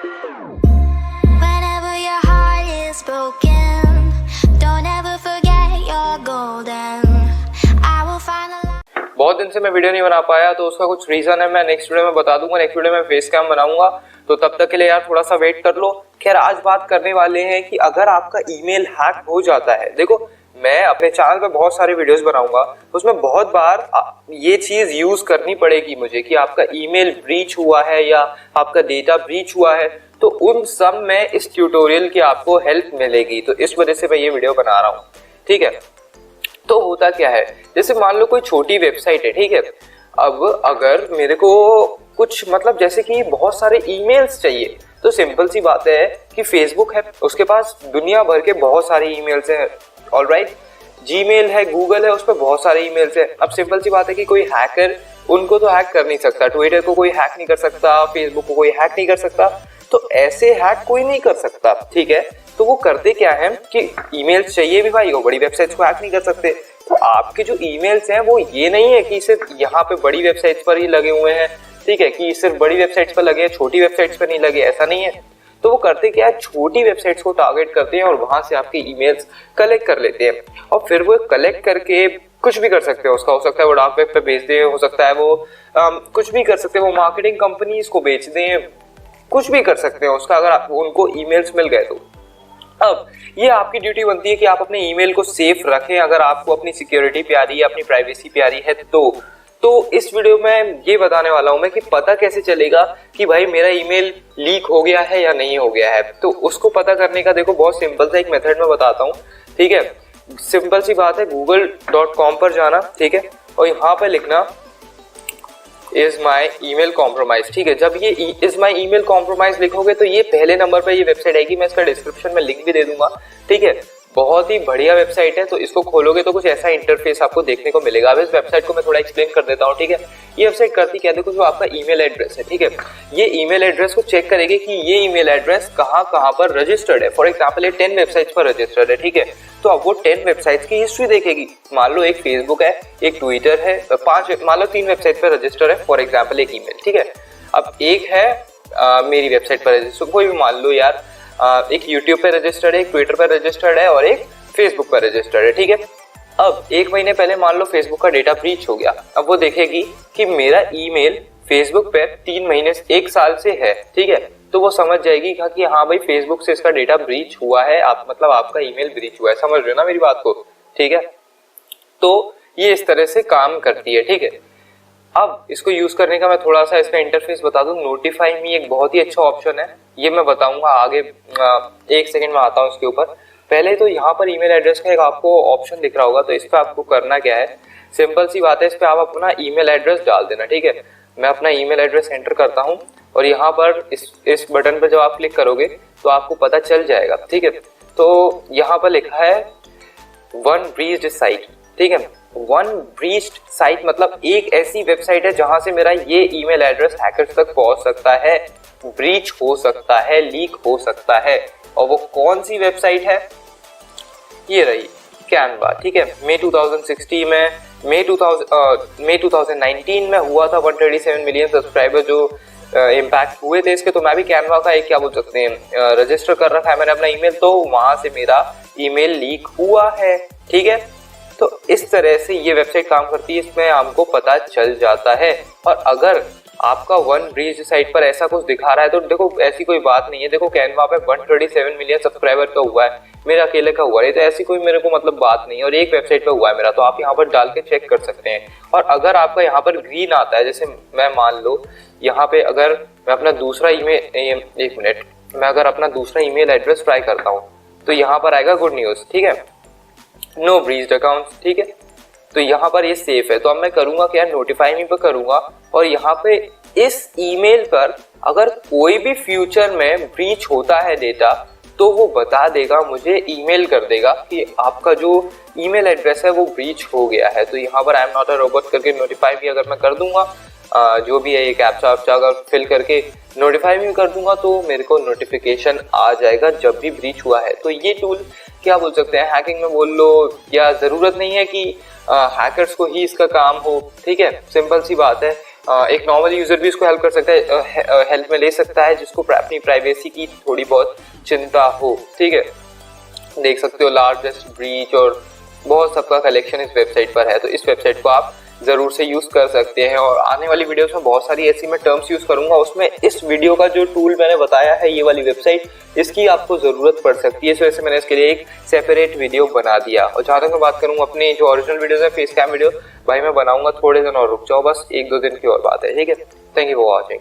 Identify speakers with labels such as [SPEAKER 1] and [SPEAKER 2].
[SPEAKER 1] Whenever your heart is broken, don't ever forget you're golden. I will find a
[SPEAKER 2] बहुत दिन से मैं video नहीं बना पाया तो उसका कुछ रीजन है, मैं नेक्स्ट वीडियो में बता दूंगा। नेक्स्ट वीडियो में फेस कैम बनाऊंगा, तो तब तक के लिए यार थोड़ा सा वेट कर लो। खैर आज बात करने वाले हैं कि अगर आपका ईमेल हैक हो जाता है, देखो मैं अपने चैनल पे बहुत सारे वीडियोस बनाऊंगा, उसमें बहुत बार ये चीज यूज करनी पड़ेगी मुझे कि आपका ईमेल ब्रीच हुआ है या आपका डेटा ब्रीच हुआ है, तो उन सब में इस ट्यूटोरियल की आपको हेल्प मिलेगी। तो इस वजह से मैं ये वीडियो बना रहा हूँ, ठीक है। तो होता क्या है, जैसे मान लो कोई छोटी वेबसाइट है, ठीक है। अब अगर मेरे को कुछ मतलब जैसे कि बहुत सारे ईमेल्स चाहिए, तो सिंपल सी बात है कि फेसबुक है, उसके पास दुनिया भर के बहुत सारे ईमेल्स हैं, ऑलराइट। जीमेल है, गूगल है, उस पर बहुत सारे ईमेल्स हैं। अब सिंपल सी बात है कि कोई हैकर उनको तो हैक कर नहीं सकता, ट्विटर को कोई हैक नहीं कर सकता, फेसबुक को कोई हैक नहीं कर सकता, तो ऐसे हैक कोई नहीं कर सकता, ठीक है। तो वो करते क्या है कि ईमेल्स चाहिए भी भाई, वो बड़ी वेबसाइट्स को हैक नहीं कर सकते। तो आपके जो ईमेल्स हैं वो ये नहीं है कि सिर्फ यहाँ पे बड़ी वेबसाइट्स पर ही लगे हुए हैं, ठीक है, कि सिर्फ बड़ी वेबसाइट्स पर लगे हैं, छोटी वेबसाइट्स पर नहीं लगे, ऐसा नहीं है। तो वो करते क्या है, छोटी वेबसाइट्स को टारगेट करते हैं और वहां से आपके ईमेल्स कलेक्ट कर लेते हैं, और फिर वो कलेक्ट करके कुछ भी कर सकते हैं उसका। हो सकता है वो डार्क वेब पे बेच दें, हो सकता है वो कुछ भी कर सकते हैं, वो मार्केटिंग कंपनीज को बेच दें, कुछ भी कर सकते हैं उसका, अगर उनको ईमेल्स मिल गए तो। अब ये आपकी ड्यूटी बनती है कि आप अपने ईमेल को सेफ रखें, अगर आपको अपनी सिक्योरिटी प्यारी है, अपनी प्राइवेसी प्यारी है तो इस वीडियो में ये बताने वाला हूं मैं कि पता कैसे चलेगा कि भाई मेरा ईमेल लीक हो गया है या नहीं हो गया है। तो उसको पता करने का देखो बहुत सिंपल सा एक मेथड मैं बताता हूँ, ठीक है। सिंपल सी बात है, google.com पर जाना, ठीक है, और यहाँ पे लिखना इज माई ईमेल कॉम्प्रोमाइज, ठीक है। जब ये इज माई ईमेल कॉम्प्रोमाइज लिखोगे तो ये पहले नंबर पर ये वेबसाइट आएगी, मैं इसका डिस्क्रिप्शन में लिंक भी दे दूंगा, ठीक है। बहुत ही बढ़िया वेबसाइट है, तो इसको खोलोगे तो कुछ ऐसा इंटरफेस आपको देखने को मिलेगा। अब इस वेबसाइट को मैं थोड़ा एक्सप्लेन कर देता हूँ, ठीक है। ये वेबसाइट करती क्या है, देखो जो आपका ईमेल एड्रेस है, ठीक है, ये ईमेल एड्रेस को चेक करेगी कि ये ईमेल एड्रेस कहाँ कहाँ पर रजिस्टर्ड है। फॉर एग्जाम्पल ये 10 वेबसाइट्स पर रजिस्टर्ड है, ठीक है। तो अब वो 10 वेबसाइट्स की हिस्ट्री देखेगी। मान लो एक फेसबुक है, एक ट्विटर है, 5 मान लो 3 वेबसाइट पर रजिस्टर है, फॉर एग्जाम्पल एक ईमेल, ठीक है। अब एक है मेरी वेबसाइट पर रजिस्टर, कोई भी मान लो यार, एक यूट्यूब पे रजिस्टर्ड है, एक ट्विटर पर रजिस्टर्ड है और एक फेसबुक पर रजिस्टर्ड है, ठीक है। अब 1 महीने पहले मान लो फेसबुक का डेटा ब्रीच हो गया, अब वो देखेगी कि मेरा ईमेल फेसबुक पे 3 महीने 1 साल से है, ठीक है। तो वो समझ जाएगी कि हाँ भाई फेसबुक से इसका डेटा ब्रीच हुआ है, आप मतलब आपका ईमेल ब्रीच हुआ है, समझ रहे हो ना मेरी बात को, ठीक है। तो ये इस तरह से काम करती है, ठीक है। अब इसको यूज करने का मैं थोड़ा सा इसका इंटरफेस बता दूं। नोटिफाई मी एक बहुत ही अच्छा ऑप्शन है, ये मैं बताऊंगा आगे, 1 सेकंड में आता हूँ इसके ऊपर। पहले तो यहाँ पर ईमेल एड्रेस का एक आपको ऑप्शन दिख रहा होगा, तो इस पर आपको करना क्या है, सिंपल सी बात है, इस पर आप अपना ईमेल एड्रेस डाल देना, ठीक है। मैं अपना ईमेल एड्रेस एंटर करता हूँ और यहाँ पर इस बटन पर जब आप क्लिक करोगे तो आपको पता चल जाएगा, ठीक है। तो यहाँ पर लिखा है वन ब्रीच्ड साइट, ठीक है। वन ब्रीच्ड साइट मतलब एक ऐसी वेबसाइट है जहां से मेरा ये ईमेल एड्रेस हैकर्स तक पहुंच सकता है, ब्रीच हो सकता है, लीक हो सकता है। और वो कौन सी वेबसाइट है, ये रही कैनवा, ठीक है। मई 2019 में हुआ था 137 मिलियन सब्सक्राइबर जो इम्पैक्ट हुए थे इसके। तो मैं भी कैनवा का एक क्या बोल सकते हैं रजिस्टर कर रखा है मैंने अपना ईमेल, तो वहां से मेरा ईमेल लीक हुआ है, ठीक है। तो इस तरह से ये वेबसाइट काम करती है, इसमें हमको पता चल जाता है। और अगर आपका वन ब्रीच साइट पर ऐसा कुछ दिखा रहा है तो देखो ऐसी कोई बात नहीं है, देखो कैनवा पे 137 मिलियन सब्सक्राइबर का हुआ है, मेरा अकेले का हुआ है, तो ऐसी कोई मेरे को मतलब बात नहीं है, और एक वेबसाइट पे हुआ है मेरा, तो आप यहाँ पर डाल के चेक कर सकते हैं। और अगर आपका यहाँ पर ग्रीन आता है, जैसे मैं मान लो यहाँ पे अगर मैं अपना दूसरा ईमेल एड्रेस ट्राई करता हूँ, तो यहाँ पर आएगा गुड न्यूज, ठीक है, नो ब्रीच्ड अकाउंट, ठीक है। तो यहाँ पर ये सेफ है। तो अब मैं करूंगा क्या, नोटिफाई मी पर करूंगा, और यहाँ पे इस ईमेल पर अगर कोई भी फ्यूचर में ब्रीच होता है डेटा, तो वो बता देगा, मुझे ईमेल कर देगा कि आपका जो ईमेल एड्रेस है वो ब्रीच हो गया है। तो यहाँ पर I am not a robot करके नोटिफाई मी अगर मैं कर दूंगा, जो भी है ये कैप्चा अगर फिल करके नोटिफाई मी कर दूंगा, तो मेरे को नोटिफिकेशन आ जाएगा जब भी ब्रीच हुआ है। तो ये टूल क्या बोल सकते हैं, हैकिंग में बोल लो, या जरूरत नहीं है कि हैकर्स को ही इसका काम हो, ठीक है। सिंपल सी बात है, एक नॉर्मल यूजर भी इसको हेल्प कर सकता है, हेल्प में ले सकता है जिसको अपनी प्राइवेसी की थोड़ी बहुत चिंता हो। ठीक है, देख सकते हो लार्जेस्ट ब्रीच और बहुत सबका कलेक्शन इस वेबसाइट पर है, तो इस वेबसाइट को आप जरूर से यूज कर सकते हैं। और आने वाली वीडियोस में बहुत सारी ऐसी मैं टर्म्स यूज करूंगा, उसमें इस वीडियो का जो टूल मैंने बताया है, ये वाली वेबसाइट, इसकी आपको जरूरत पड़ सकती है, इस वजह से मैंने इसके लिए एक सेपरेट वीडियो बना दिया। और जहां तक मैं बात करूँ अपने जो ओरिजिनल वीडियोस है फेस कैम वीडियो, भाई मैं बनाऊंगा, थोड़े दिन और रुक जाओ, बस 1-2 दिन की और बात है। ठीक है, थैंक यू फॉर वॉचिंग।